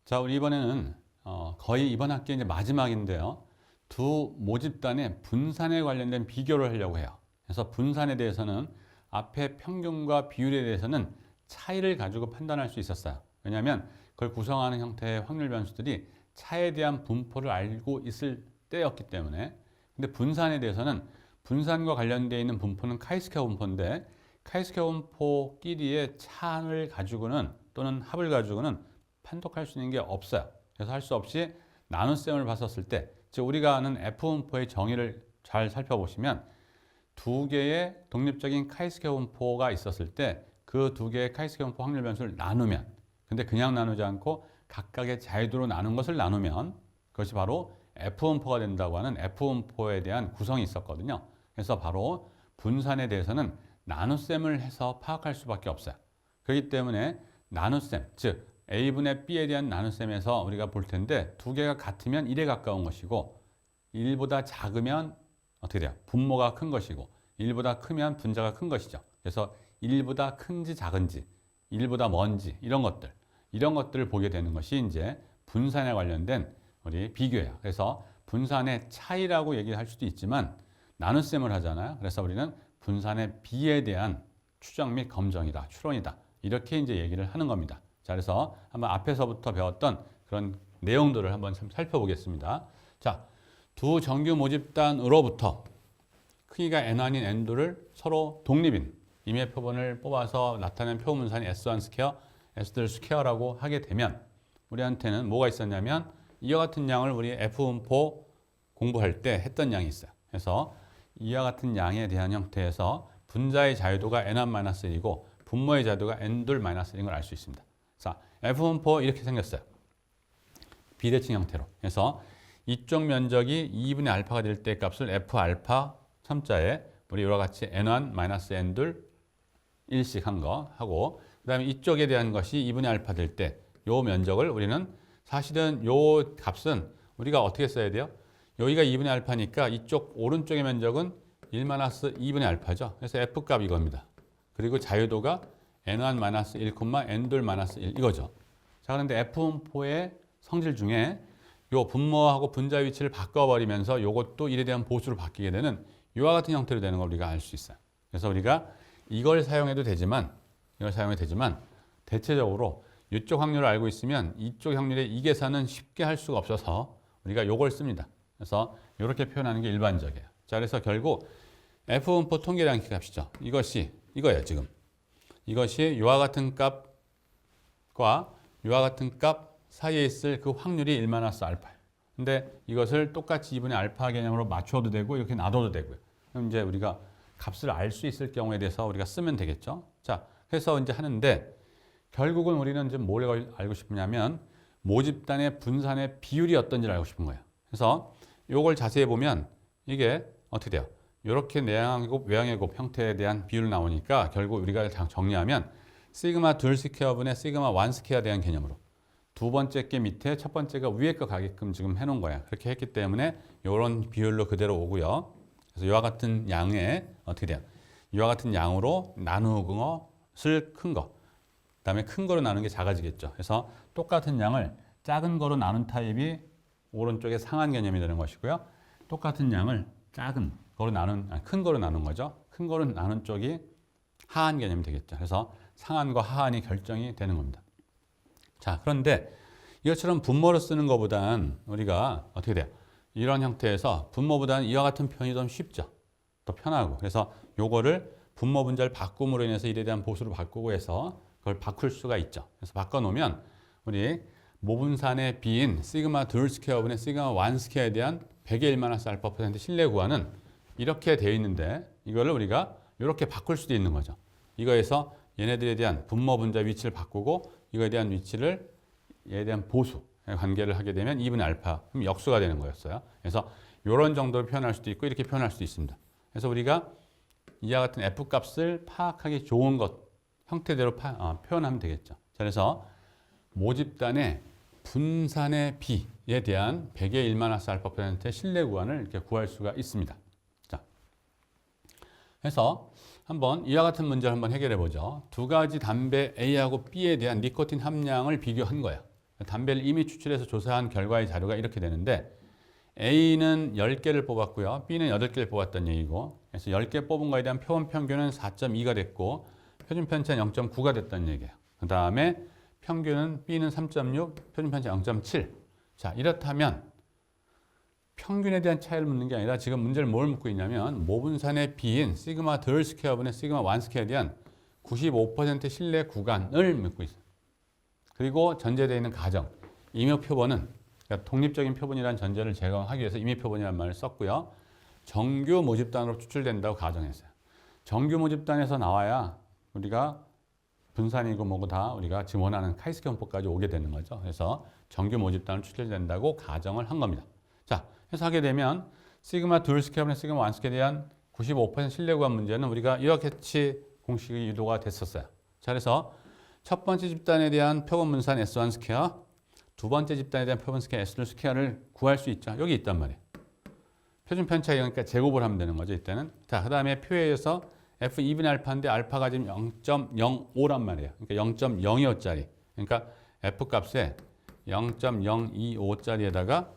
자, 우리 이번에는 거의 이번 학기 이제 마지막인데요. 두 모집단의 분산에 관련된 비교를 하려고 해요. 그래서 분산에 대해서는 앞에 평균과 비율에 대해서는 차이를 가지고 판단할 수 있었어요. 왜냐하면 그걸 구성하는 형태의 확률 변수들이 차에 대한 분포를 알고 있을 때였기 때문에. 근데 분산에 대해서는 분산과 관련되어 있는 분포는 카이스케어 분포인데 카이스케어 분포끼리의 차를 가지고는 또는 합을 가지고는 판독할 수 있는 게 없어요. 그래서 할 수 없이 나눗셈을 봤었을 때, 즉 우리가 아는 F 분포의 정의를 잘 살펴보시면 두 개의 독립적인 카이스케어 분포가 있었을 때 그 두 개의 카이스케어 분포 확률 변수를 나누면, 근데 그냥 나누지 않고 각각의 자유도로 나눈 것을 나누면 그것이 바로 F 분포가 된다고 하는 F 분포에 대한 구성이 있었거든요. 그래서 바로 분산에 대해서는 나눗셈을 해서 파악할 수밖에 없어요. 그렇기 때문에 나눗셈, 즉 A분의 B에 대한 나눗셈에서 우리가 볼 텐데 두 개가 같으면 1에 가까운 것이고 1보다 작으면 어떻게 돼요? 분모가 큰 것이고 1보다 크면 분자가 큰 것이죠. 그래서 1보다 큰지 작은지 1보다 먼지 이런 것들을 보게 되는 것이 이제 분산에 관련된 우리 비교예요. 그래서 분산의 차이라고 얘기할 수도 있지만 나눗셈을 하잖아요. 그래서 우리는 분산의 비에 대한 추정 및 검정이다, 추론이다 이렇게 이제 얘기를 하는 겁니다. 자, 그래서 한번 앞에서부터 배웠던 그런 내용들을 한번 살펴보겠습니다. 자, 두 정규 모집단으로부터 크기가 n1인 n2를 서로 독립인 임의 표본을 뽑아서 나타낸 표분산이 S1 스퀘어, S2 스퀘어라고 하게 되면 우리한테는 뭐가 있었냐면 이와 같은 양을 우리 F 분포 공부할 때 했던 양이 있어요. 그래서 이와 같은 양에 대한 형태에서 분자의 자유도가 n1-1이고 분모의 자유도가 n2-1인 걸 알 수 있습니다. 자, F 분포 이렇게 생겼어요. 비대칭 형태로. 그래서 이쪽 면적이 2분의 알파가 될 때 값을 F 알파 3자에 우리 이와 같이 n1-n2 1씩 한 거 하고, 그 다음에 이쪽에 대한 것이 2분의 알파 될 때 요 면적을 우리는 사실은 요 값은 우리가 어떻게 써야 돼요? 여기가 2분의 알파니까 이쪽 오른쪽의 면적은 1-2분의 알파죠. 그래서 F 값 이겁니다. 그리고 자유도가 n1-1, n2-1 이거죠. 자, 그런데 F 분포의 성질 중에 요 분모하고 분자 위치를 바꿔버리면서 요것도 1에 대한 보수로 바뀌게 되는 이와 같은 형태로 되는 걸 우리가 알 수 있어요. 그래서 우리가 이걸 사용해도 되지만 대체적으로 이쪽 확률을 알고 있으면 이쪽 확률의 이 계산은 쉽게 할 수가 없어서 우리가 요걸 씁니다. 그래서 이렇게 표현하는 게 일반적이에요. 자, 그래서 결국 F 분포 통계량 값이죠. 이거예요, 지금. 이것이 이와 같은 값과 이와 같은 값 사이에 있을 그 확률이 1-알파예요. 근데 이것을 똑같이 2분의 알파 개념으로 맞춰도 되고 이렇게 놔둬도 되고요. 그럼 이제 우리가 값을 알 수 있을 경우에 대해서 우리가 쓰면 되겠죠. 자, 그래서 이제 하는데 결국은 우리는 지금 뭘 알고 싶으냐면 모집단의 분산의 비율이 어떤지를 알고 싶은 거예요. 그래서 이걸 자세히 보면 이게 어떻게 돼요? 이렇게 내향의 곱, 외향의 곱 형태에 대한 비율이 나오니까 결국 우리가 정리하면 시그마 2 스퀘어분의 시그마 1 스퀘어에 대한 개념으로 두 번째 게 밑에 첫 번째가 위에 거 가게끔 지금 해놓은 거예요. 그렇게 했기 때문에 이런 비율로 그대로 오고요. 그래서 이와 같은 양에 어떻게 돼요? 이와 같은 양으로 나누는 것을 큰 거, 그 다음에 큰 거로 나누는 게 작아지겠죠. 그래서 똑같은 양을 작은 거로 나눈 타입이 오른쪽에 상한 개념이 되는 것이고요. 똑같은 양을 작은 거로 큰 거로 나눈 거죠. 큰 거로 나눈 쪽이 하한 개념이 되겠죠. 그래서 상한과 하한이 결정이 되는 겁니다. 자, 그런데 이것처럼 분모로 쓰는 것보단 우리가 어떻게 돼요? 이런 형태에서 분모보다는 이와 같은 표현이 좀 쉽죠. 또 편하고. 그래서 요거를 분모 분자를 바꿈으로 인해서 일에 대한 보수로 바꾸고 해서 그걸 바꿀 수가 있죠. 그래서 바꿔놓으면 우리 모분산의 비인 시그마 2 스퀘어분의 시그마 1 스퀘어에 대한 100의 1-알파 퍼센트 신뢰 구하는 이렇게 되어 있는데 이거를 우리가 이렇게 바꿀 수도 있는 거죠. 이거에서 얘네들에 대한 분모 분자 위치를 바꾸고 이거에 대한 위치를 얘에 대한 보수 관계를 하게 되면 2분의 알파 그럼 역수가 되는 거였어요. 그래서 이런 정도로 표현할 수도 있고 이렇게 표현할 수도 있습니다. 그래서 우리가 이와 같은 F 값을 파악하기 좋은 것 형태대로 표현하면 되겠죠. 자, 그래서 모집단의 분산의 비에 대한 100의 1-알파 퍼센트의 신뢰 구간을 이렇게 구할 수가 있습니다. 자, 그래서 한번 이와 같은 문제를 한번 해결해 보죠. 두 가지 담배 A하고 B에 대한 니코틴 함량을 비교한 거예요. 담배를 이미 추출해서 조사한 결과의 자료가 이렇게 되는데 A는 10개를 뽑았고요. B는 8개를 뽑았던 얘기고 그래서 10개 뽑은 거에 대한 표본 평균은 4.2가 됐고 표준 편차는 0.9가 됐다는 얘기예요. 그 다음에 평균은 B는 3.6, 표준 편차 0.7. 자, 이렇다면 평균에 대한 차이를 묻는 게 아니라 지금 문제를 뭘 묻고 있냐면 모분산의 B인 시그마 덜 스퀘어분의 시그마 1 스퀘어에 대한 95% 신뢰 구간을 묻고 있어요. 그리고 전제되어 있는 가정, 임의 표본은 그러니까 독립적인 표본이라는 전제를 제거하기 위해서 임의 표본이라는 말을 썼고요. 정규 모집단으로 추출된다고 가정했어요. 정규 모집단에서 나와야 우리가 분산이고 뭐고 다 우리가 지금 원하는 카이스키 원법까지 오게 되는 거죠. 그래서 정규 모집단으로 추출된다고 가정을 한 겁니다. 자, 해서 하게 되면 시그마 둘 스퀘어분의 시그마 1 스퀘어에 대한 95% 신뢰 구간 문제는 우리가 이렇게 공식이 유도가 됐었어요. 자, 그래서 첫 번째 집단에 대한 표본 분산 S1 스퀘어, 두 번째 집단에 대한 표본 스퀘어 S2 스퀘어를 구할 수 있죠. 여기 있단 말이에요. 표준 편차에 그러니까 제곱을 하면 되는 거죠, 이때는. 자, 그 다음에 표에 의해서 F 2분의 알파인데 알파가 지금 0.05란 말이에요. 그러니까 0.025짜리. 그러니까 F 값에 0.025짜리에다가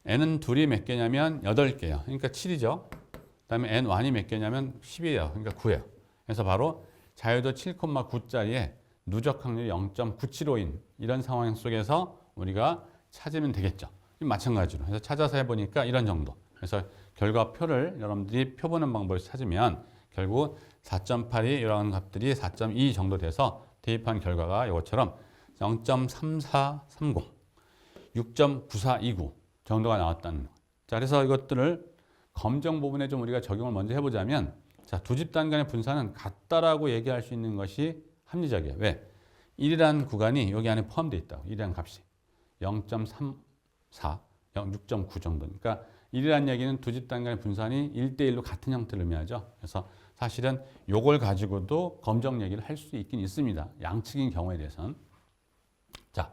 N은 둘이 몇 개냐면 8개예요. 그러니까 7이죠. 그 다음에 N1이 몇 개냐면 10이에요. 그러니까 9예요. 그래서 바로 자유도 7,9짜리에 누적 확률이 0.975인 이런 상황 속에서 우리가 찾으면 되겠죠. 마찬가지로. 그래서 찾아서 해보니까 이런 정도. 그래서 결과표를 여러분들이 표보는 방법을 찾으면 결국 4.8이 이런 값들이 4.2 정도 돼서 대입한 결과가 이것처럼 0.3430, 6.9429 정도가 나왔다는 거. 자, 그래서 이것들을 검정 부분에 좀 우리가 적용을 먼저 해보자면 자, 두 집단 간의 분산은 같다라고 얘기할 수 있는 것이 합리적이에요. 왜? 1이라는 구간이 여기 안에 포함되어 있다고. 1이라는 값이 0.34, 6.9 정도니까 1이라는 얘기는 두 집단 간의 분산이 1대1로 같은 형태를 의미하죠. 그래서 사실은 이걸 가지고도 검정 얘기를 할 수 있긴 있습니다. 양측인 경우에 대해서는. 자,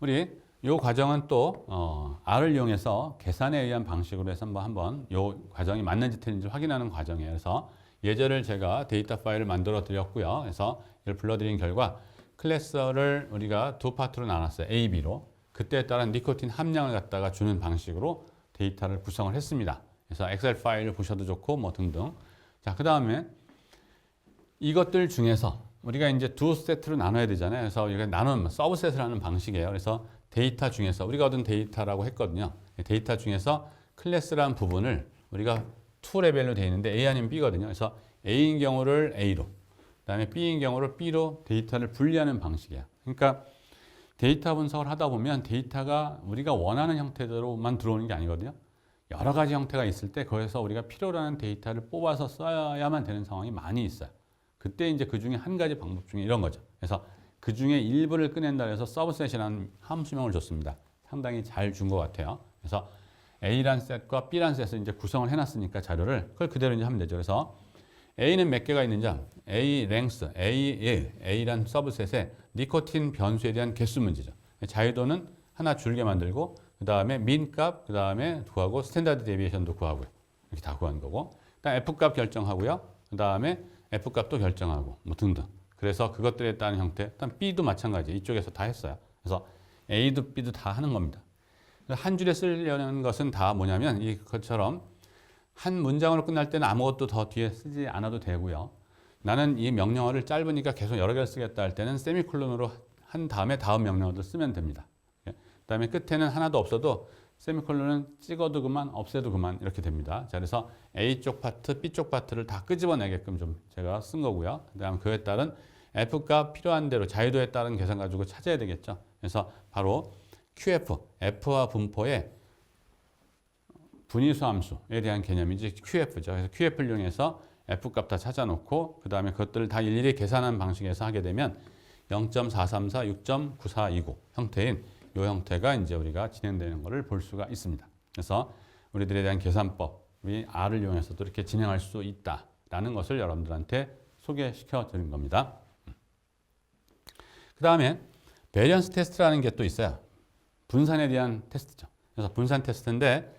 우리 이 과정은 또 R을 이용해서 계산에 의한 방식으로 해서 한번 이 과정이 맞는지 틀린지 확인하는 과정이에요. 그래서 예제를 제가 데이터 파일을 만들어 드렸고요. 그래서 이걸 불러드린 결과 클래스를 우리가 두 파트로 나눴어요. A, B로. 그때에 따른 니코틴 함량을 갖다가 주는 방식으로 데이터를 구성을 했습니다. 그래서 엑셀 파일을 보셔도 좋고 뭐 등등. 자, 그 다음에 이것들 중에서 우리가 이제 두 세트로 나눠야 되잖아요. 그래서 이거 나누면 서브셋을 하는 방식이에요. 그래서 데이터 중에서 우리가 얻은 데이터라고 했거든요. 데이터 중에서 클래스라는 부분을 우리가 2 레벨로 되어 있는데 A 아니면 B거든요. 그래서 A인 경우를 A로, 그다음에 B인 경우를 B로 데이터를 분리하는 방식이에요. 그러니까 데이터 분석을 하다 보면 데이터가 우리가 원하는 형태대로만 들어오는 게 아니거든요. 여러 가지 형태가 있을 때 거기서 우리가 필요로 하는 데이터를 뽑아서 써야만 되는 상황이 많이 있어요. 그때 이제 그 중에 한 가지 방법 중에 이런 거죠. 그래서 그 중에 일부를 꺼낸다 해서 서브셋이라는 함수명을 줬습니다. 상당히 잘 준 것 같아요. 그래서 A란 셋과 B란 셋을 이제 구성을 해놨으니까 자료를 그걸 그대로 이제 하면 되죠. 그래서 A는 몇 개가 있는지 A 랭스, A란 서브셋에 니코틴 변수에 대한 개수 문제죠. 자유도는 하나 줄게 만들고 그 다음에 민값, 그 다음에 구하고 스탠다드 데비에이션도 구하고요. 이렇게 다 구한 거고 그다음 F값 결정하고요. 그 다음에 F값도 결정하고 뭐 등등. 그래서 그것들에 따른 형태, 일단 B도 마찬가지 이쪽에서 다 했어요. 그래서 A도 B도 다 하는 겁니다. 한 줄에 쓰려는 것은 다 뭐냐면 이것처럼 한 문장으로 끝날 때는 아무것도 더 뒤에 쓰지 않아도 되고요. 나는 이 명령어를 짧으니까 계속 여러 개를 쓰겠다 할 때는 세미콜론으로 한 다음에 다음 명령어도 쓰면 됩니다. 그 다음에 끝에는 하나도 없어도 세미콜론은 찍어도 그만, 없애도 그만 이렇게 됩니다. 자, 그래서 A쪽 파트, B쪽 파트를 다 끄집어내게끔 좀 제가 쓴 거고요. 그 다음 그에 따른 F값 필요한 대로 자유도에 따른 계산 가지고 찾아야 되겠죠. 그래서 바로 QF, F와 분포의 분위수 함수에 대한 개념이지 QF죠. 그래서 QF를 이용해서 F값 다 찾아놓고 그 다음에 그것들을 다 일일이 계산하는 방식에서 하게 되면 0.434, 6.9429 형태인 이 형태가 이제 우리가 진행되는 것을 볼 수가 있습니다. 그래서 우리들에 대한 계산법이 R을 이용해서도 이렇게 진행할 수 있다라는 것을 여러분들한테 소개시켜 드린 겁니다. 그 다음에 베리언스 테스트라는 게 또 있어요. 분산에 대한 테스트죠. 그래서 분산 테스트인데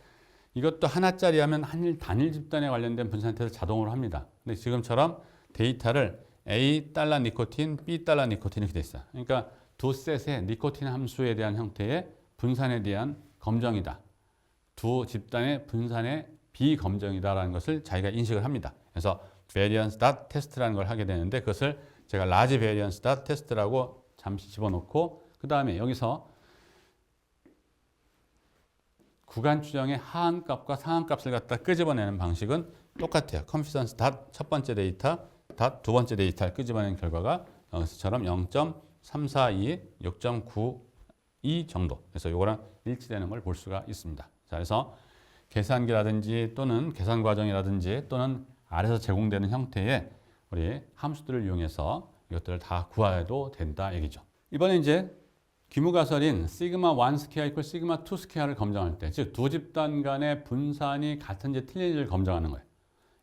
이것도 하나짜리 하면 단일 집단에 관련된 분산 테스트를 자동으로 합니다. 근데 지금처럼 데이터를 A 달러 니코틴, B 달러 니코틴 이렇게 돼 있어요. 그러니까 두 셋의 니코틴 함수에 대한 형태의 분산에 대한 검정이다. 두 집단의 분산의 비검정이다라는 것을 자기가 인식을 합니다. 그래서 variance dot test라는 걸 하게 되는데 그것을 제가 large variance dot test라고 잠시 집어넣고 그 다음에 여기서 구간 추정의 하한값과 상한값을 갖다 끄집어내는 방식은 똑같아요. confidence dot 첫 번째 데이터 dot 두 번째 데이터를 끄집어내는 결과가 여기서처럼 0.342, 6.92 정도. 그래서 이거랑 일치되는 걸 볼 수가 있습니다. 자, 그래서 계산기라든지 또는 계산 과정이라든지 또는 아래서 제공되는 형태의 우리 함수들을 이용해서 이것들을 다 구해도 된다 얘기죠. 이번에 이제 규모가설인 시그마 1 스퀘어 이퀄 시그마 2 스퀘어를 검정할 때, 즉 두 집단 간의 분산이 같은지 틀린지를 검정하는 거예요.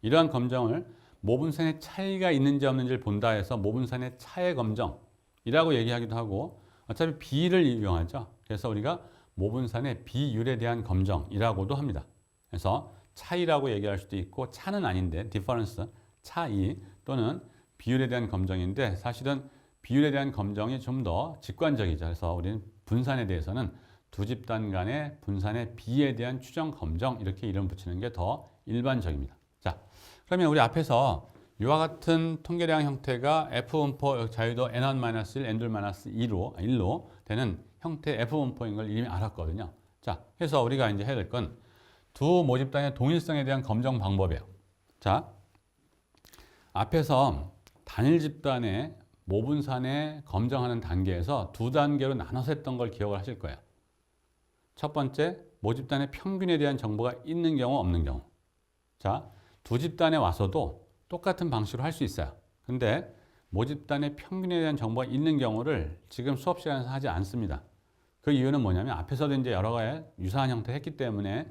이러한 검정을 모분산의 차이가 있는지 없는지를 본다 해서 모분산의 차의 검정이라고 얘기하기도 하고 어차피 비를 이용하죠. 그래서 우리가 모분산의 비율에 대한 검정이라고도 합니다. 그래서 차이라고 얘기할 수도 있고 차는 아닌데 difference, 차이 또는 비율에 대한 검정인데 사실은 비율에 대한 검정이 좀 더 직관적이죠. 그래서 우리는 분산에 대해서는 두 집단 간의 분산의 비에 대한 추정 검정 이렇게 이름 붙이는 게 더 일반적입니다. 자, 그러면 우리 앞에서 이와 같은 통계량 형태가 F분포 자유도 N1-1, N2-2로 되는 형태 F분포인 걸 이미 알았거든요. 자, 그래서 우리가 이제 해야 될 건 두 모집단의 동일성에 대한 검정 방법이에요. 자, 앞에서 단일 집단의 모분산에 검정하는 단계에서 두 단계로 나눠서 했던 걸 기억을 하실 거예요. 첫 번째, 모집단의 평균에 대한 정보가 있는 경우 없는 경우. 자, 두 집단에 와서도 똑같은 방식으로 할 수 있어요. 근데 모집단의 평균에 대한 정보가 있는 경우를 지금 수업 시간에서 하지 않습니다. 그 이유는 뭐냐면 앞에서도 이제 여러 가지 유사한 형태 했기 때문에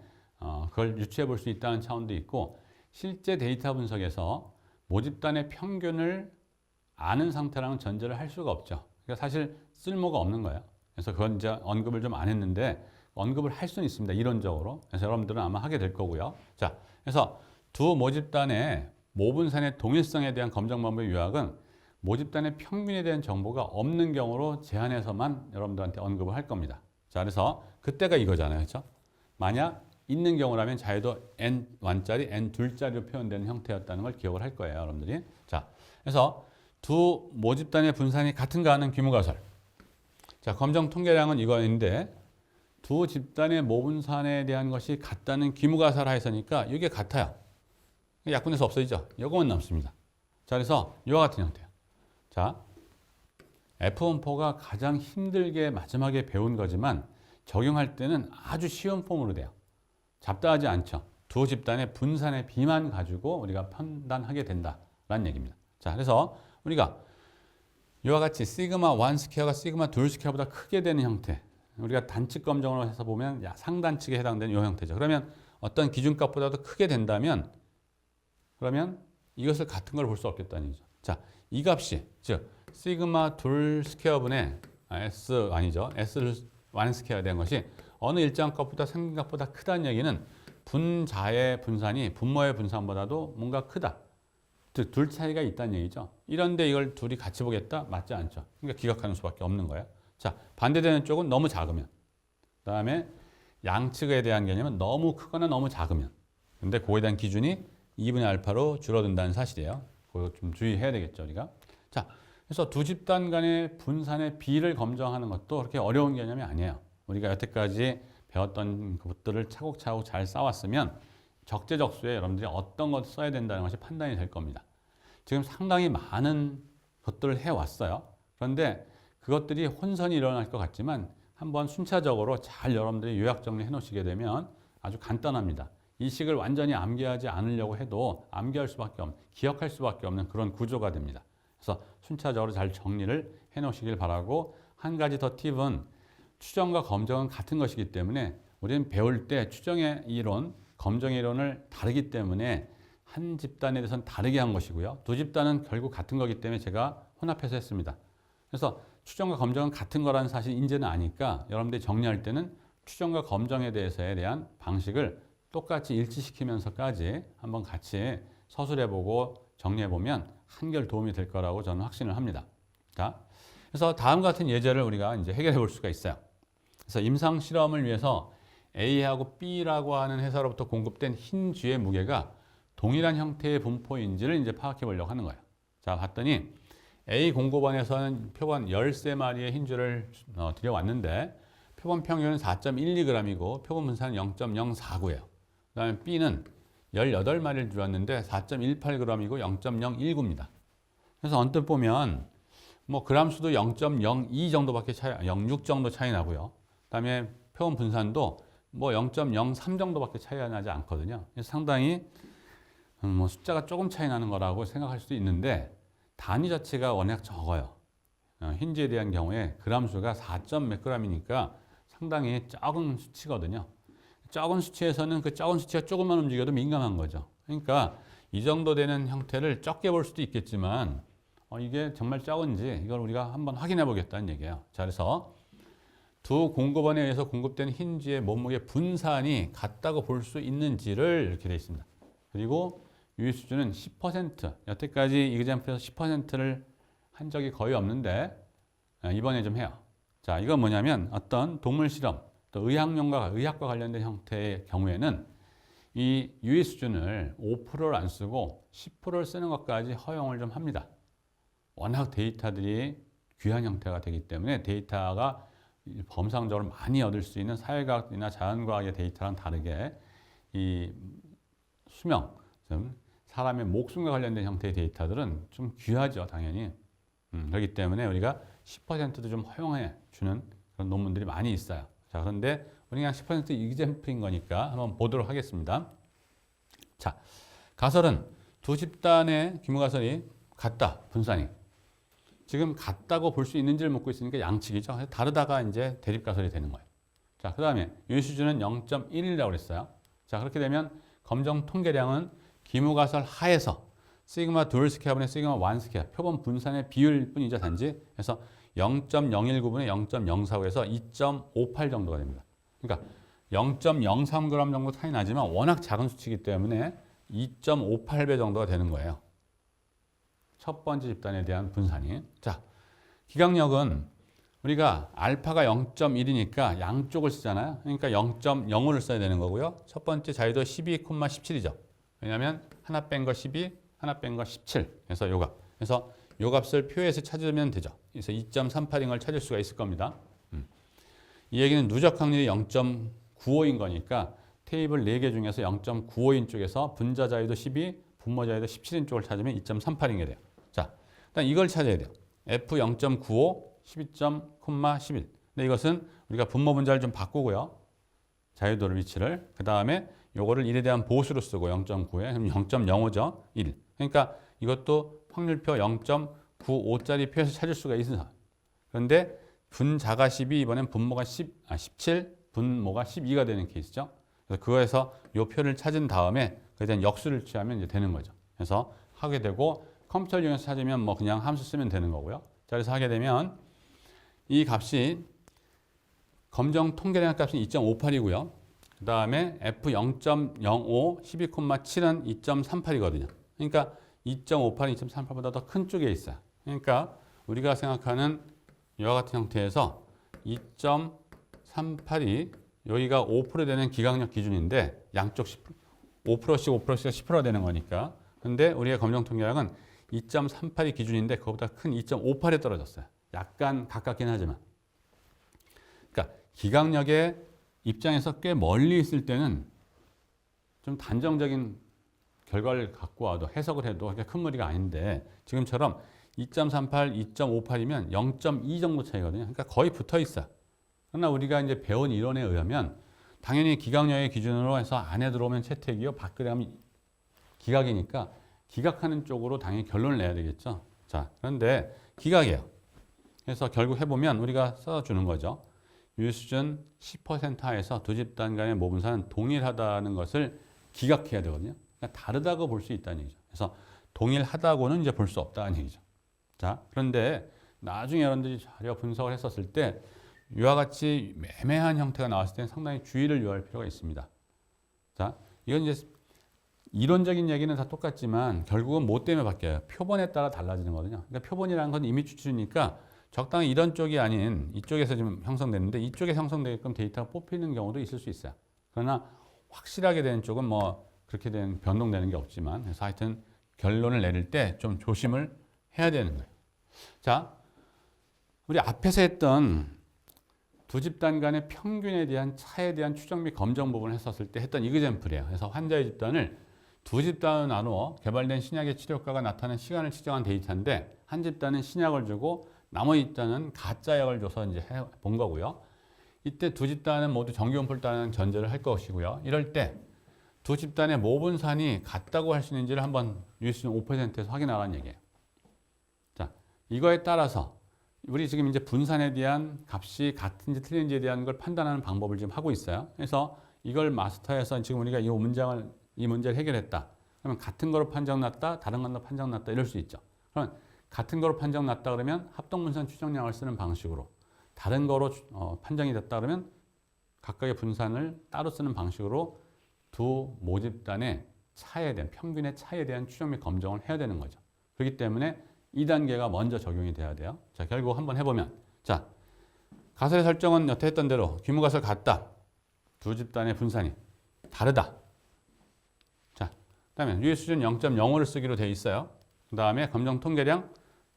그걸 유추해 볼 수 있다는 차원도 있고 실제 데이터 분석에서 모집단의 평균을 아는 상태라는 전제를 할 수가 없죠. 그러니까 사실 쓸모가 없는 거예요. 그래서 그건 이제 언급을 좀 안 했는데 언급을 할 수는 있습니다. 이론적으로. 그래서 여러분들은 아마 하게 될 거고요. 자, 그래서 두 모집단의 모분산의 동일성에 대한 검정 방법의 요약은 모집단의 평균에 대한 정보가 없는 경우로 제한해서만 여러분들한테 언급을 할 겁니다. 자, 그래서 그때가 이거잖아요. 그렇죠? 만약 있는 경우라면 자유도 N1짜리, N2짜리로 표현되는 형태였다는 걸 기억을 할 거예요. 여러분들이. 자, 그래서 두 모집단의 분산이 같은가 하는 규모가설. 자, 검정 통계량은 이거인데 두 집단의 모분산에 대한 것이 같다는 규모가설 하에서니까 이게 같아요. 약분해서 없어지죠. 요거만 남습니다. 자, 그래서 이와 같은 형태예요. 자, F분포가 가장 힘들게 마지막에 배운 거지만 적용할 때는 아주 쉬운 폼으로 돼요. 잡다하지 않죠. 두 집단의 분산의 비만 가지고 우리가 판단하게 된다라는 얘기입니다. 자, 그래서 우리가 이와 같이 시그마 1 스퀘어가 시그마 2 스퀘어보다 크게 되는 형태, 우리가 단측 검정으로 해서 보면 상단측에 해당되는 이 형태죠. 그러면 어떤 기준값보다도 크게 된다면 그러면 이것을 같은 걸 볼 수 없겠다는 얘기죠. 자, 이 값이 즉 시그마 2 스퀘어분의 S 아니죠. S 1 스퀘어에 대한 것이 어느 일정 값보다 생긴 값보다 크다는 얘기는 분자의 분산이 분모의 분산보다도 뭔가 크다. 즉 둘 차이가 있다는 얘기죠. 이런데 이걸 둘이 같이 보겠다? 맞지 않죠. 그러니까 기각하는 수밖에 없는 거예요. 자, 반대되는 쪽은 너무 작으면. 그다음에 양측에 대한 개념은 너무 크거나 너무 작으면. 근데 그거에 대한 기준이 2분의 알파로 줄어든다는 사실이에요. 그거 좀 주의해야 되겠죠, 우리가. 자, 그래서 두 집단 간의 분산의 비를 검정하는 것도 그렇게 어려운 개념이 아니에요. 우리가 여태까지 배웠던 것들을 차곡차곡 잘 쌓았으면 적재적소에 여러분들이 어떤 것을 써야 된다는 것이 판단이 될 겁니다. 지금 상당히 많은 것들을 해왔어요. 그런데 그것들이 혼선이 일어날 것 같지만 한번 순차적으로 잘 여러분들이 요약 정리해 놓으시게 되면 아주 간단합니다. 이 식을 완전히 암기하지 않으려고 해도 암기할 수밖에 없는, 기억할 수밖에 없는 그런 구조가 됩니다. 그래서 순차적으로 잘 정리를 해 놓으시길 바라고 한 가지 더 팁은 추정과 검정은 같은 것이기 때문에 우리는 배울 때 추정의 이론, 검정의 이론을 다르기 때문에 한 집단에 대해서는 다르게 한 것이고요. 두 집단은 결국 같은 거기 때문에 제가 혼합해서 했습니다. 그래서 추정과 검정은 같은 거라는 사실 이제는 아니까 여러분들이 정리할 때는 추정과 검정에 대한 방식을 똑같이 일치시키면서까지 한번 같이 서술해보고 정리해보면 한결 도움이 될 거라고 저는 확신을 합니다. 자, 그래서 다음과 같은 예제를 우리가 이제 해결해 볼 수가 있어요. 그래서 임상 실험을 위해서 A하고 B라고 하는 회사로부터 공급된 흰 쥐의 무게가 동일한 형태의 분포인지를 이제 파악해 보려고 하는 거예요. 자, 봤더니 A 공급원에서는 표본 13마리의 흰 쥐를 들여왔는데 표본 평균은 4.12g이고 표본 분산은 0.049예요. 그다음에 B는 18마리를 들여왔는데 4.18g이고 0.019입니다. 그래서 언뜻 보면 뭐 그람 수도 0.02 정도밖에 차이, 0.6 정도 차이 나고요. 그다음에 표본 분산도 뭐 0.03 정도밖에 차이가 나지 않거든요. 그래서 상당히 뭐 숫자가 조금 차이 나는 거라고 생각할 수도 있는데 단위 자체가 워낙 적어요. 흰지에 대한 경우에 그람 수가 4몇 g이니까 상당히 적은 수치거든요. 적은 수치에서는 그 적은 수치가 조금만 움직여도 민감한 거죠. 그러니까 이 정도 되는 형태를 적게 볼 수도 있겠지만 이게 정말 적은지 이걸 우리가 한번 확인해 보겠다는 얘기예요. 자, 그래서 두 공급원에 의해서 공급된 흰지의 몸무게 분산이 같다고 볼 수 있는지를 이렇게 되어 있습니다. 그리고 유의 수준은 10%. 여태까지 이그젬플에서 10%를 한 적이 거의 없는데 이번에 좀 해요. 자, 이건 뭐냐면 어떤 동물 실험, 또 의학과 관련된 형태의 경우에는 이 유의 수준을 5%를 안 쓰고 10%를 쓰는 것까지 허용을 좀 합니다. 워낙 데이터들이 귀한 형태가 되기 때문에 데이터가 범상적으로 많이 얻을 수 있는 사회과학이나 자연과학의 데이터랑 다르게 이 수명, 사람의 목숨과 관련된 형태의 데이터들은 좀 귀하죠, 당연히. 그렇기 때문에 우리가 10%도 좀 허용해 주는 그런 논문들이 많이 있어요. 자, 그런데 우리가 그냥 10% 이그젬플인 거니까 한번 보도록 하겠습니다. 자, 가설은 두 집단의 규모 가설이 같다, 분산이. 지금 같다고 볼 수 있는지를 묻고 있으니까 양측이죠. 다르다가 이제 대립 가설이 되는 거예요. 자, 그 다음에 유의 수준은 0.1이라고 그랬어요. 자, 그렇게 되면 검정 통계량은 기무 가설 하에서 시그마 둘 스퀘어분의 시그마 원 스퀘어 표본 분산의 비율일 뿐이죠, 단지. 그래서 0.019분의 0.049에서 2.58 정도가 됩니다. 그러니까 0.03g 정도 차이 나지만 워낙 작은 수치이기 때문에 2.58배 정도가 되는 거예요. 첫 번째 집단에 대한 분산이. 자, 기각력은 우리가 알파가 0.1이니까 양쪽을 쓰잖아요. 그러니까 0.05를 써야 되는 거고요. 첫 번째 자유도 12,17이죠. 왜냐하면 하나 뺀 거 12, 하나 뺀 거 17. 그래서 요 값. 그래서 요 값을 표에서 찾으면 되죠. 그래서 2.38인 걸 찾을 수가 있을 겁니다. 이 얘기는 누적 확률이 0.95인 거니까 테이블 4개 중에서 0.95인 쪽에서 분자 자유도 12, 분모 자유도 17인 쪽을 찾으면 2.38인 게 돼요. 자, 일단 이걸 찾아야 돼요. F 0.95, 12.11. 근데 이것은 우리가 분모 분자를 좀 바꾸고요. 자유도를 위치를. 그 다음에 요거를 1에 대한 보수로 쓰고 0.9에 그럼 0.05죠. 1. 그러니까 이것도 확률표 0.95짜리 표에서 찾을 수가 있어요. 그런데 분자가 12, 이번엔 분모가 17, 분모가 12가 되는 케이스죠. 그래서 그거에서 요 표를 찾은 다음에 그에 대한 역수를 취하면 이제 되는 거죠. 그래서 하게 되고 컴퓨터를 이용해서 찾으면 뭐 그냥 함수 쓰면 되는 거고요. 자, 그래서 하게 되면 이 값이 검정 통계량 값은 2.58이고요. 그 다음에 F 0.05, 12,7은 2.38이거든요. 그러니까 2.58은 2.38보다 더 큰 쪽에 있어요. 그러니까 우리가 생각하는 이와 같은 형태에서 2.38이 여기가 5% 되는 기각력 기준인데 양쪽 5%씩 5%씩 10%가 되는 거니까. 근데 우리의 검정 통계량은 2.38이 기준인데 그거보다 큰 2.58에 떨어졌어요. 약간 가깝긴 하지만. 그러니까 기각력의 입장에서 꽤 멀리 있을 때는 좀 단정적인 결과를 갖고 와도 해석을 해도 그렇게 큰 무리가 아닌데 지금처럼 2.38, 2.58이면 0.2 정도 차이거든요. 그러니까 거의 붙어 있어요. 그러나 우리가 이제 배운 이론에 의하면 당연히 기각력의 기준으로 해서 안에 들어오면 채택이요, 밖으로 가면 기각이니까 기각하는 쪽으로 당연히 결론을 내야 되겠죠. 자, 그런데 기각이에요. 그래서 결국 해보면 우리가 써주는 거죠. 유의 수준 10% 하에서 두 집단 간의 모분산은 동일하다는 것을 기각해야 되거든요. 그러니까 다르다고 볼 수 있다는 얘기죠. 그래서 동일하다고는 이제 볼 수 없다는 얘기죠. 자, 그런데 나중에 여러분들이 자료 분석을 했었을 때 이와 같이 애매한 형태가 나왔을 때는 상당히 주의를 요할 필요가 있습니다. 자, 이건 이제 이론적인 얘기는 다 똑같지만 결국은 뭐 때문에 바뀌어요? 표본에 따라 달라지는 거거든요. 그러니까 표본이라는 건 이미 추출이니까 적당히 이런 쪽이 아닌 이쪽에서 지금 형성됐는데 이쪽에서 형성되게끔 데이터가 뽑히는 경우도 있을 수 있어요. 그러나 확실하게 되는 쪽은 뭐 그렇게 된 변동되는 게 없지만, 그래서 하여튼 결론을 내릴 때 좀 조심을 해야 되는 거예요. 자, 우리 앞에서 했던 두 집단 간의 평균에 대한 차에 대한 추정 및 검정 부분을 했었을 때 했던 이그젬플이에요. 그래서 환자의 집단을 두 집단으로 나누어 개발된 신약의 치료 효과가 나타나는 시간을 측정한 데이터인데, 한 집단은 신약을 주고 나머지 집단은 가짜 약을 줘서 이제 본 거고요. 이때 두 집단은 모두 정기분포를 따르는 전제를 할 것이고요. 이럴 때 두 집단의 모분산이 같다고 할 수 있는지를 한번 유의수준 5%에서 확인하라는 얘기예요. 자, 이거에 따라서 우리 지금 이제 분산에 대한 값이 같은지 틀린지에 대한 걸 판단하는 방법을 지금 하고 있어요. 그래서 이걸 마스터해서 지금 우리가 이 문제를 해결했다. 그러면 같은 거로 판정났다, 다른 걸로 판정났다 이럴 수 있죠. 그러면 같은 거로 판정났다 그러면 합동분산 추정량을 쓰는 방식으로, 다른 거로 판정이 됐다 그러면 각각의 분산을 따로 쓰는 방식으로 두 모집단의 차에 대한, 평균의 차에 대한 추정 및 검정을 해야 되는 거죠. 그렇기 때문에 2단계가 먼저 적용이 돼야 돼요. 자, 결국 한번 해보면, 자, 가설의 설정은 여태 했던 대로 규모가설 같다. 두 집단의 분산이 다르다. 자, 그 다음에 유의수준 0.05를 쓰기로 되어 있어요. 그 다음에 검정 통계량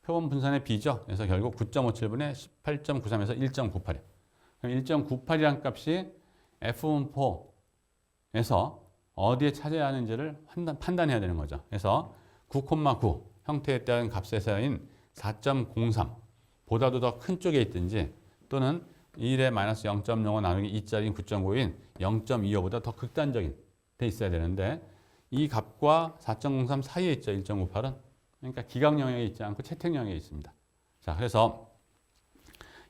표본 분산의 비죠. 그래서 결국 9.57분의 18.93에서 1.98이에요. 그럼 1.98이란 값이 F분포에서 어디에 차지해야 하는지를 판단해야 되는 거죠. 그래서 9,9 형태에 따른 값에서인 4.03 보다도 더 큰 쪽에 있든지, 또는 1에 마이너스 0.05 나누기 2짜리인 9.9인 0.25보다 더 극단적인 돼 있어야 되는데, 이 값과 4.03 사이에 있죠. 1.98은. 그러니까 기각 영역에 있지 않고 채택 영역에 있습니다. 자, 그래서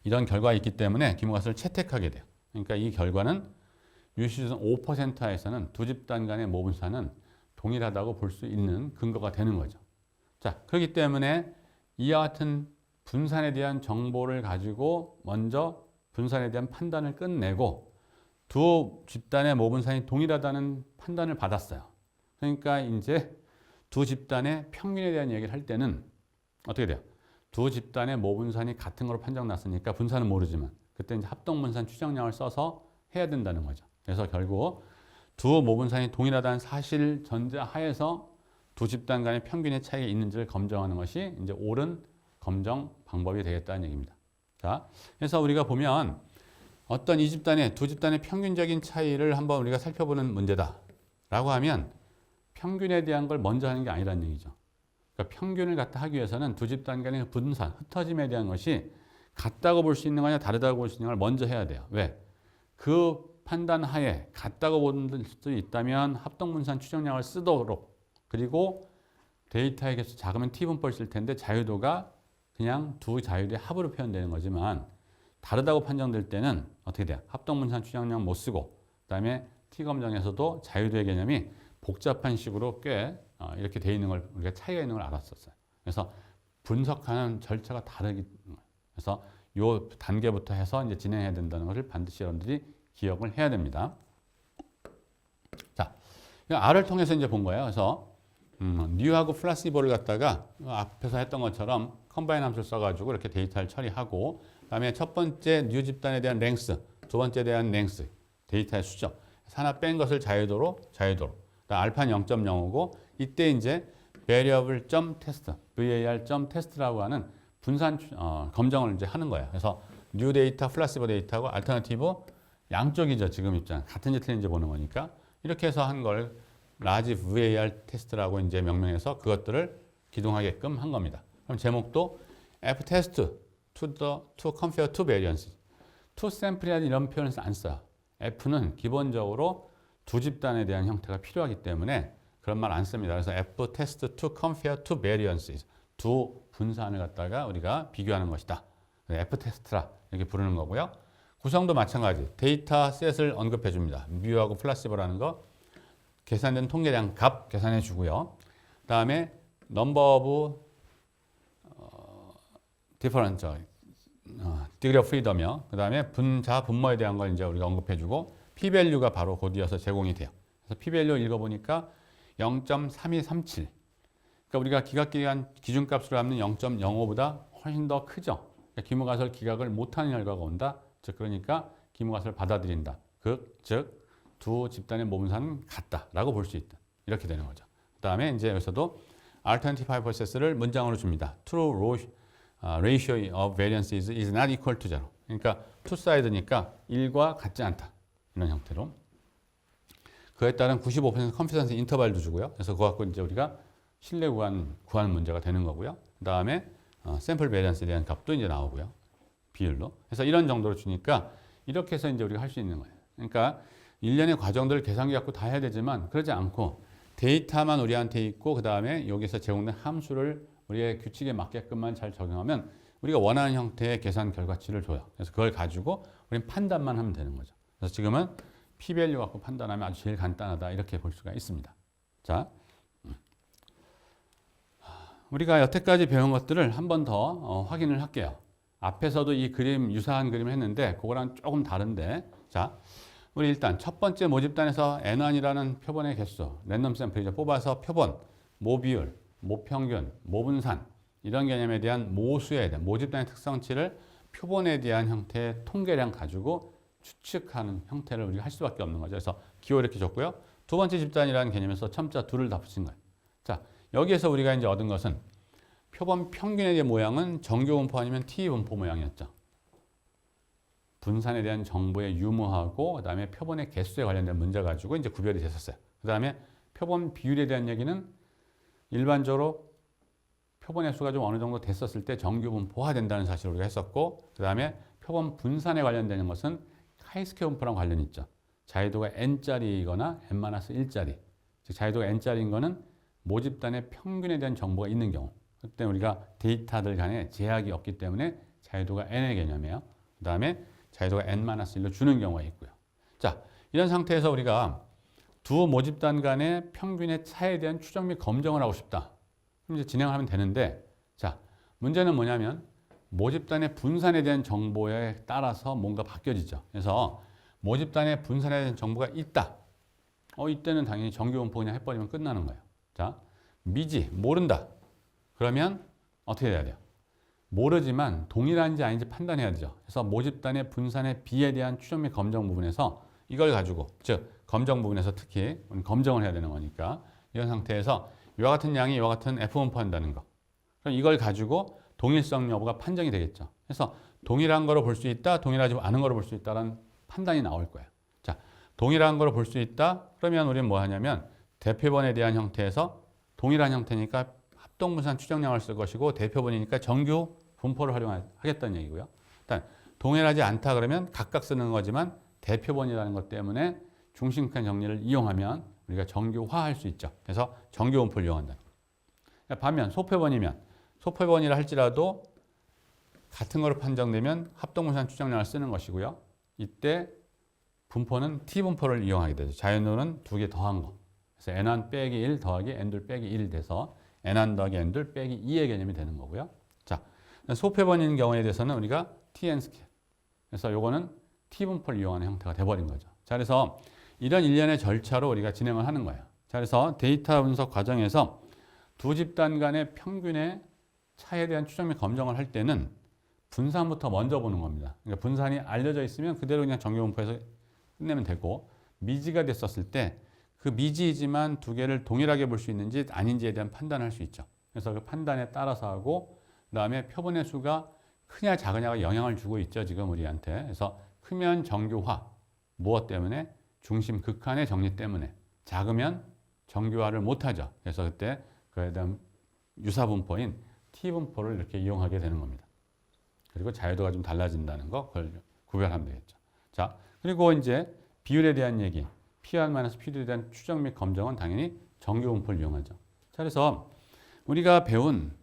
이런 결과가 있기 때문에 기모가설을 채택하게 돼요. 그러니까 이 결과는 유의수준 5% 하에서는 두 집단 간의 모분산은 동일하다고 볼 수 있는 근거가 되는 거죠. 자, 그렇기 때문에 이와 같은 분산에 대한 정보를 가지고 먼저 분산에 대한 판단을 끝내고 두 집단의 모분산이 동일하다는 판단을 받았어요. 그러니까 이제 두 집단의 평균에 대한 얘기를 할 때는 어떻게 돼요? 두 집단의 모분산이 같은 걸로 판정났으니까 분산은 모르지만 그때 이제 합동분산 추정량을 써서 해야 된다는 거죠. 그래서 결국 두 모분산이 동일하다는 사실 전제 하에서 두 집단 간의 평균의 차이가 있는지를 검증하는 것이 이제 옳은 검정 방법이 되겠다는 얘기입니다. 자, 그래서 우리가 보면 어떤 이 집단의 두 집단의 평균적인 차이를 한번 우리가 살펴보는 문제다라고 하면 평균에 대한 걸 먼저 하는 게 아니라는 얘기죠. 그러니까 평균을 갖다 하기 위해서는 두 집단 간의 분산, 흩어짐에 대한 것이 같다고 볼 수 있는 거냐 다르다고 볼 수 있는 걸 먼저 해야 돼요. 왜? 그 판단 하에 같다고 볼 수 있다면 합동분산 추정량을 쓰도록, 그리고 데이터의 개수 작으면 t분포를 쓸 텐데 자유도가 그냥 두 자유도의 합으로 표현되는 거지만, 다르다고 판정될 때는 어떻게 돼요? 합동분산 추정량 못 쓰고, 그다음에 t검정에서도 자유도의 개념이 복잡한 식으로 꽤 이렇게 돼 있는 걸 우리가 차이가 있는 걸 알았었어요. 그래서 분석하는 절차가 다르기, 그래서 요 단계부터 해서 이제 진행해야 된다는 것을 반드시 여러분들이 기억을 해야 됩니다. 자, R을 통해서 이제 본 거예요. 그래서 뉴하고 플라시보를 갖다가 앞에서 했던 것처럼 컴바인 함수를 써가지고 이렇게 데이터를 처리하고, 그다음에 첫 번째 뉴 집단에 대한 랭스, 두 번째에 대한 랭스, 데이터의 수죠. 하나 뺀 것을 자유도로. 알파는 0.05고, 이때 이제 variable test, var test라고 하는 분산 검정을 이제 하는 거예요. 그래서 뉴 데이터, 플라시보 데이터하고 알터너티브 양쪽이죠. 지금 입장 같은지 틀린지 보는 거니까 이렇게 해서 한 걸 라지 var 테스트라고 이제 명명해서 그것들을 기동하게끔 한 겁니다. 그럼 제목도 F test to compare two variance. two sample이라는 이런 표현을 안 써요. F는 기본적으로 두 집단에 대한 형태가 필요하기 때문에 그런 말 안 씁니다. 그래서 F test to compare two variances. 두 분산을 갖다가 우리가 비교하는 것이다. F 테스트라 이렇게 부르는 거고요. 구성도 마찬가지. 데이터 셋을 언급해 줍니다. 뮤하고 플라시보라는 거 계산된 통계량 값 계산해 주고요. 그다음에 number of different degree of freedom이요. 그다음에 분자 분모에 대한 걸 이제 우리가 언급해 주고, p-value가 바로 곧이어서 제공이 돼요. 그래서 p-value 읽어 보니까 0.3237. 그러니까 우리가 기각기간 기준값으로 잡는 0.05보다 훨씬 더 크죠. 기무가설 기각을 못하는 결과가 온다. 즉 그러니까 기무가설을 받아들인다. 즉 두 집단의 모분사는 같다라고 볼 수 있다. 이렇게 되는 거죠. 그 다음에 이제 여기서도 alternative hypothesis를 문장으로 줍니다. True ratio of variances is not equal to 0. 그러니까 two-side니까 1과 같지 않다. 이런 형태로. 그에 따른 95% 컨피던스 인터벌도 주고요. 그래서 그거 갖고 이제 우리가 신뢰 구하는 문제가 되는 거고요. 그 다음에 샘플 베리언스에 대한 값도 이제 나오고요. 비율로. 그래서 이런 정도로 주니까 이렇게 해서 이제 우리가 할 수 있는 거예요. 그러니까 일련의 과정들을 계산기 갖고 다 해야 되지만 그러지 않고 데이터만 우리한테 있고 그 다음에 여기서 제공된 함수를 우리의 규칙에 맞게끔만 잘 적용하면 우리가 원하는 형태의 계산 결과치를 줘요. 그래서 그걸 가지고 우리는 판단만 하면 되는 거죠. 그래서 지금은 p-value 갖고 판단하면 아주 제일 간단하다 이렇게 볼 수가 있습니다. 자, 우리가 여태까지 배운 것들을 한 번 더 확인을 할게요. 앞에서도 이 그림 유사한 그림을 했는데 그거랑 조금 다른데 자, 우리 일단 첫 번째 모집단에서 N1이라는 표본의 개수, 랜덤 샘플이죠. 뽑아서 표본, 모비율, 모평균, 모분산 이런 개념에 대한 모수에 대한 모집단의 특성치를 표본에 대한 형태의 통계량 가지고 추측하는 형태를 우리가 할 수밖에 없는 거죠. 그래서 기호 이렇게 줬고요. 두 번째 집단이라는 개념에서 첨자 둘을 다 붙인 거예요. 자, 여기에서 우리가 이제 얻은 것은 표본 평균에 대한 모양은 정규 분포 아니면 T 분포 모양이었죠. 분산에 대한 정보의 유무하고 그 다음에 표본의 개수에 관련된 문제 가지고 이제 구별이 됐었어요. 그 다음에 표본 비율에 대한 얘기는 일반적으로 표본의 수가 좀 어느 정도 됐었을 때 정규 분포화 된다는 사실을 우리가 했었고 그 다음에 표본 분산에 관련되는 것은 카이스케 분포랑 관련이 있죠. 자유도가 n짜리이거나 n-1짜리 즉 자유도가 n짜리인 거는 모집단의 평균에 대한 정보가 있는 경우 그때 우리가 데이터들 간에 제약이 없기 때문에 자유도가 n의 개념이에요. 그 다음에 자유도가 n-1로 주는 경우가 있고요. 자, 이런 상태에서 우리가 두 모집단 간의 평균의 차에 대한 추정 및 검정을 하고 싶다. 그럼 이제 진행을 하면 되는데 자, 문제는 뭐냐면 모집단의 분산에 대한 정보에 따라서 뭔가 바뀌어지죠. 그래서 모집단의 분산에 대한 정보가 있다. 이때는 당연히 정규 분포 그냥 해버리면 끝나는 거예요. 자, 미지, 모른다. 그러면 어떻게 해야 돼요? 모르지만 동일한지 아닌지 판단해야 되죠. 그래서 모집단의 분산의 비에 대한 추정 및 검정 부분에서 이걸 가지고 즉 검정 부분에서 특히 검정을 해야 되는 거니까 이런 상태에서 이와 같은 양이 이와 같은 F분포 한다는 거. 그럼 이걸 가지고 동일성 여부가 판정이 되겠죠. 그래서 동일한 거로 볼 수 있다, 동일하지 않은 거로 볼 수 있다라는 판단이 나올 거예요. 자, 동일한 거로 볼 수 있다. 그러면 우리는 뭐 하냐면 대표본에 대한 형태에서 동일한 형태니까 합동분산 추정량을 쓸 것이고 대표본이니까 정규 분포를 활용하겠다는 얘기고요. 일단 동일하지 않다 그러면 각각 쓰는 거지만 대표본이라는 것 때문에 중심간 정리를 이용하면 우리가 정규화할 수 있죠. 그래서 정규 분포를 이용한다. 반면 소표본이면 소표본이라 할지라도 같은 거로 판정되면 합동분산 추정량을 쓰는 것이고요. 이때 분포는 T분포를 이용하게 되죠. 자연도는 두 개 더한 거. 그래서 N1 빼기 1 더하기 N2 빼기 1 돼서 N1 더하기 N2 빼기 2의 개념이 되는 거고요. 자, 소표본인 경우에 대해서는 우리가 TN-스케일. 그래서 요거는 T분포를 이용하는 형태가 돼버린 거죠. 자, 그래서 이런 일련의 절차로 우리가 진행을 하는 거예요. 자, 그래서 데이터 분석 과정에서 두 집단 간의 평균의 차에 대한 추정 및 검정을 할 때는 분산부터 먼저 보는 겁니다. 그러니까 분산이 알려져 있으면 그대로 그냥 정규 분포해서 끝내면 되고 미지가 됐었을 때 그 미지이지만 두 개를 동일하게 볼 수 있는지 아닌지에 대한 판단을 할 수 있죠. 그래서 그 판단에 따라서 하고 그 다음에 표본의 수가 크냐 작으냐가 영향을 주고 있죠. 지금 우리한테. 그래서 크면 정규화. 무엇 때문에? 중심 극한의 정리 때문에. 작으면 정규화를 못하죠. 그래서 그때 그에 대한 유사분포인 T분포를 이렇게 이용하게 되는 겁니다. 그리고 자유도가 좀 달라진다는 거 그걸 구별하면 되겠죠. 자, 그리고 이제 비율에 대한 얘기. P1-P에 대한 추정 및 검정은 당연히 정규 분포를 이용하죠. 자, 그래서 우리가 배운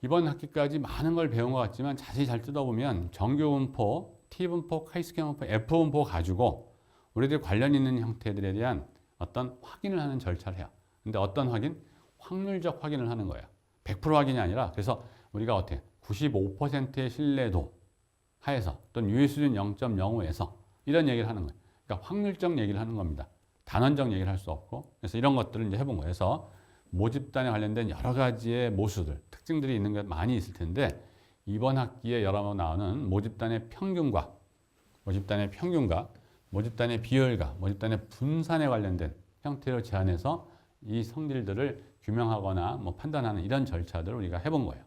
이번 학기까지 많은 걸 배운 것 같지만 자세히 잘 뜯어보면 정규 분포, T분포, 카이스케 분포, F분포 가지고 우리들 관련 있는 형태들에 대한 어떤 확인을 하는 절차를 해요. 근데 어떤 확인? 확률적 확인을 하는 거예요. 100% 확인이 아니라 그래서 우리가 어떻게 95%의 신뢰도 하에서 또는 유의 수준 0.05에서 이런 얘기를 하는 거예요. 그러니까 확률적 얘기를 하는 겁니다. 단원적 얘기를 할 수 없고 그래서 이런 것들을 이제 해본 거예요. 그래서 모집단에 관련된 여러 가지의 모수들, 특징들이 있는 게 많이 있을 텐데 이번 학기에 여러 번 나오는 모집단의 평균과 모집단의 비율과 모집단의 분산에 관련된 형태로 제안해서 이 성질들을 규명하거나 뭐 판단하는 이런 절차들을 우리가 해본 거예요.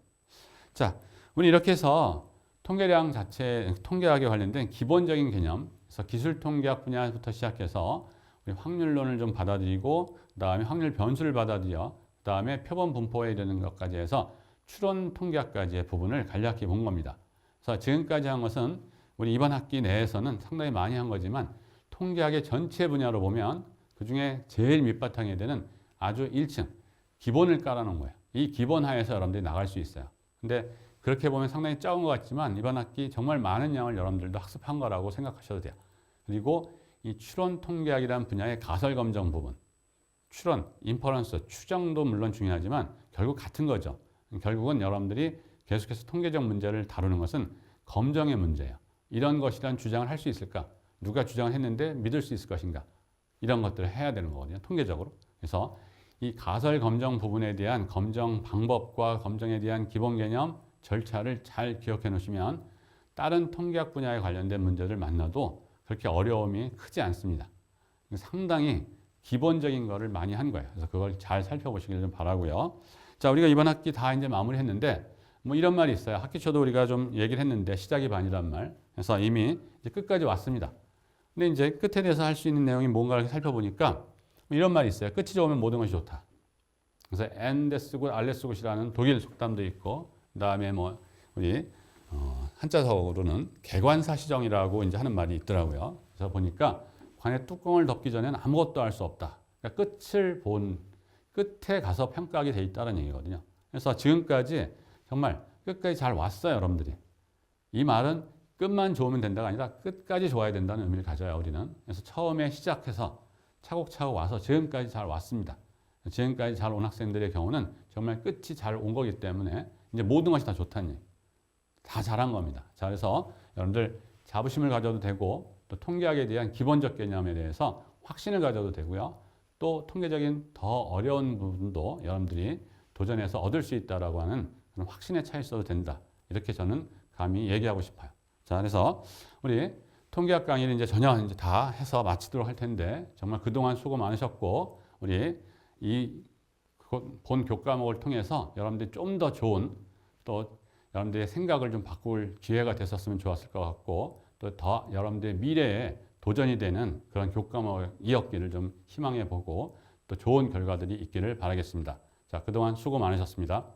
자, 우리 이렇게 해서 통계량 자체, 통계학에 관련된 기본적인 개념, 그래서 기술 통계학 분야부터 시작해서 우리 확률론을 좀 받아들이고, 그다음에 확률 변수를 받아들여, 그다음에 표본 분포에 이르는 것까지 해서 추론 통계학까지의 부분을 간략히 본 겁니다. 그래서 지금까지 한 것은 우리 이번 학기 내에서는 상당히 많이 한 거지만 통계학의 전체 분야로 보면 그 중에 제일 밑바탕에 되는 아주 1층 기본을 깔아놓은 거예요. 이 기본 하에서 여러분들이 나갈 수 있어요. 근데 그렇게 보면 상당히 적은 것 같지만 이번 학기 정말 많은 양을 여러분들도 학습한 거라고 생각하셔도 돼요. 그리고 이 추론 통계학이라는 분야의 가설 검정 부분, 추론, 인퍼런스, 추정도 물론 중요하지만 결국 같은 거죠. 결국은 여러분들이 계속해서 통계적 문제를 다루는 것은 검정의 문제예요. 이런 것이란 주장을 할 수 있을까? 누가 주장을 했는데 믿을 수 있을 것인가? 이런 것들을 해야 되는 거거든요. 통계적으로. 그래서 이 가설 검정 부분에 대한 검정 방법과 검정에 대한 기본 개념, 절차를 잘 기억해 놓으시면 다른 통계학 분야에 관련된 문제를 만나도 그렇게 어려움이 크지 않습니다. 상당히 기본적인 거를 많이 한 거예요. 그래서 그걸 잘 살펴보시길 좀 바라고요. 자, 우리가 이번 학기 다 이제 마무리했는데 뭐 이런 말이 있어요. 학기 초도 우리가 좀 얘기를 했는데 시작이 반이란 말. 그래서 이미 이제 끝까지 왔습니다. 근데 이제 끝에 대해서 할 수 있는 내용이 뭔가를 살펴보니까 이런 말이 있어요. 끝이 좋으면 모든 것이 좋다. 그래서 엔데스굿, 알레스굿이라는 독일 속담도 있고, 그다음에 뭐 우리 한자적으로는 개관사시정이라고 이제 하는 말이 있더라고요. 그래서 보니까 관의 뚜껑을 덮기 전에는 아무것도 할 수 없다. 그러니까 끝을 본 끝에 가서 평가하게 돼 있다는 얘기거든요. 그래서 지금까지 정말 끝까지 잘 왔어요, 여러분들이. 이 말은 끝만 좋으면 된다가 아니라 끝까지 좋아야 된다는 의미를 가져요, 우리는. 그래서 처음에 시작해서 차곡차곡 와서 지금까지 잘 왔습니다. 지금까지 잘 온 학생들의 경우는 정말 끝이 잘 온 거기 때문에 이제 모든 것이 다 좋다는 얘기. 다 잘한 겁니다. 자, 그래서 여러분들 자부심을 가져도 되고, 또 통계학에 대한 기본적 개념에 대해서 확신을 가져도 되고요. 또 통계적인 더 어려운 부분도 여러분들이 도전해서 얻을 수 있다라고 하는 그런 확신에 차 있어도 된다. 이렇게 저는 감히 얘기하고 싶어요. 자, 그래서 우리 통계학 강의를 이제 이제 다 해서 마치도록 할 텐데, 정말 그동안 수고 많으셨고, 우리 이 본 교과목을 통해서 여러분들이 좀 더 좋은, 또 여러분들의 생각을 좀 바꿀 기회가 됐었으면 좋았을 것 같고, 또 더 여러분들의 미래에 도전이 되는 그런 교과목이었기를 좀 희망해 보고, 또 좋은 결과들이 있기를 바라겠습니다. 자, 그동안 수고 많으셨습니다.